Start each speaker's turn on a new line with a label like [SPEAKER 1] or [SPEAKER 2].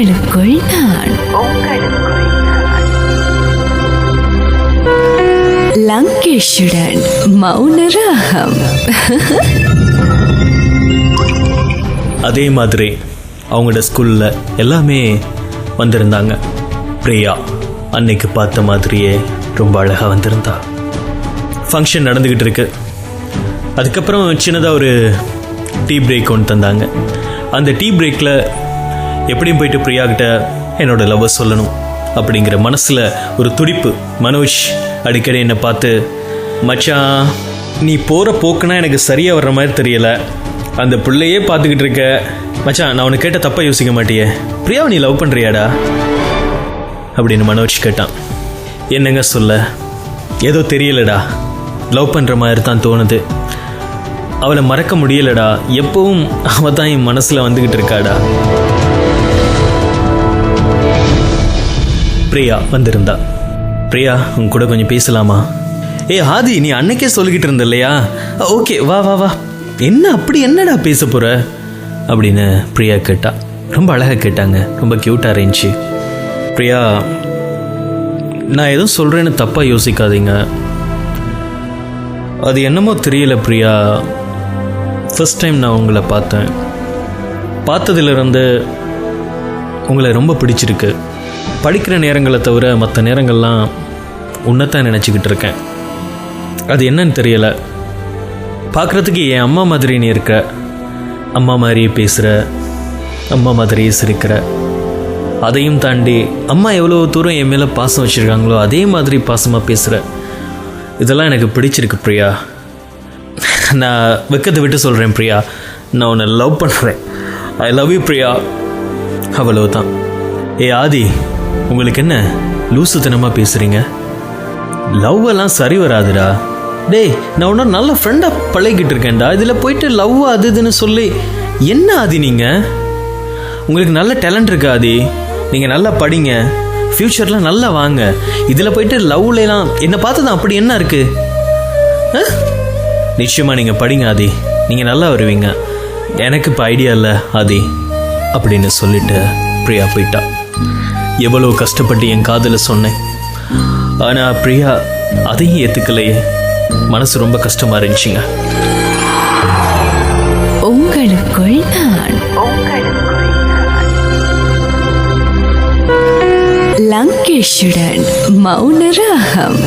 [SPEAKER 1] உங்களுக்குள் நான். லங்கேஷுடன் மௌன ராகம்.
[SPEAKER 2] அதே மாதிரி அவங்களோட ஸ்கூலில் எல்லாமே வந்திருந்தாங்க. பிரியா அன்னைக்கு பார்த்த மாதிரியே ரொம்ப அழகாக வந்திருந்தா. ஃபங்க்ஷன் நடந்துக்கிட்டு இருக்கு. அதுக்கப்புறம் சின்னதாக ஒரு டீ பிரேக் ஒன்று தந்தாங்க. அந்த டீ பிரேக்கில் எப்படியும் போயிட்டு பிரியா கிட்ட என்னோட லவ்வை சொல்லணும் அப்படிங்கிற மனசில் ஒரு துடிப்பு. மனோஜ் அடிக்கடி என்னை பார்த்து, மச்சான் நீ போகிற போக்குனா எனக்கு சரியாக வர்ற மாதிரி தெரியலை, அந்த பிள்ளையே பார்த்துக்கிட்டு இருக்க மச்சான், நான் உனக்கு கேட்ட தப்பாக யோசிக்க மாட்டியே, பிரியாவை நீ லவ் பண்ணுறியாடா அப்படின்னு மனோஜ் கேட்டான். என்னங்க சொல்ல, ஏதோ தெரியலடா, லவ் பண்ணுற மாதிரி தான் தோணுது, அவளை மறக்க முடியலடா, எப்பவும் அவள் தான் என் மனசில் வந்துக்கிட்டு இருக்காடா. பிரியா வந்திருந்தா. பிரியா உன் கூட கொஞ்சம் பேசலாமா? ஆதி, நீ அன்னைக்கே சொல்லிக்கிட்டு இருந்த இல்லையா, ஓகே வா வா வா, என்ன அப்படி என்னடா பேச போற அப்படின்னு பிரியா கேட்டா. ரொம்ப அழகாக கேட்டாங்க, ரொம்ப க்யூட்டாக இருந்துச்சு. பிரியா, நான் எதுவும் சொல்கிறேன்னு தப்பாக யோசிக்காதீங்க. அது என்னமோ தெரியல பிரியா, ஃபர்ஸ்ட் டைம் நான் உங்களை பார்த்ததிலிருந்து உங்களை ரொம்ப பிடிச்சிருக்கு. படிக்கிற நேரங்களை தவிர மற்ற நேரங்கள்லாம் உன்னைத்தான் நினச்சிக்கிட்டு இருக்கேன். அது என்னன்னு தெரியல, பார்க்குறதுக்கு என் அம்மா மாதிரி நீ இருக்க, அம்மா மாதிரியே பேசுகிற, அம்மா மாதிரியே சிரிக்கிற, அதையும் தாண்டி அம்மா எவ்வளோ தூரம் என் மேலே பாசம் வச்சுருக்காங்களோ அதே மாதிரி பாசமாக பேசுகிற, இதெல்லாம் எனக்கு பிடிச்சிருக்கு பிரியா. நான் வெக்கத்தை விட்டு சொல்கிறேன் பிரியா, நான் உன்னை லவ் பண்ணுறேன். ஐ லவ் யூ பிரியா, அவ்வளவுதான். ஆதி, உங்களுக்கு என்ன லூசுத்தனமாக பேசுகிறீங்க? லவ் எல்லாம் சரி வராதுடா. டேய், நான் உன்ன நல்ல ஃப்ரெண்டாக பழகிட்டு இருக்கேன்டா, இதில் போயிட்டு லவ் அது இதுன்னு சொல்லி என்ன ஆதி? நீங்கள் உங்களுக்கு நல்ல டேலண்ட் இருக்கு ஆதி, நீங்கள் நல்லா படிங்க, ஃப்யூச்சரில் நல்லா வாங்க, இதில் போயிட்டு லவ்லாம் என்னை பார்த்து தான் அப்படி என்ன இருக்குது? நிச்சயமாக நீங்கள் படிங்க ஆதி, நீங்கள் நல்லா வருவீங்க, எனக்கு இப்போ ஐடியா இல்லை ஆதி அப்படின்னு சொல்லிட்டு பிரியா போயிட்டா. எவ்வளோ கஷ்டப்பட்டு என் காதில் சொன்னேன், ஆனால் பிரியா அதையும் ஏற்றுக்கலையே. மனசு ரொம்ப கஷ்டமாக இருந்துச்சுங்க.
[SPEAKER 1] உங்களுக்குள் நான். லங்கேஷுடன் மௌன ராகம்.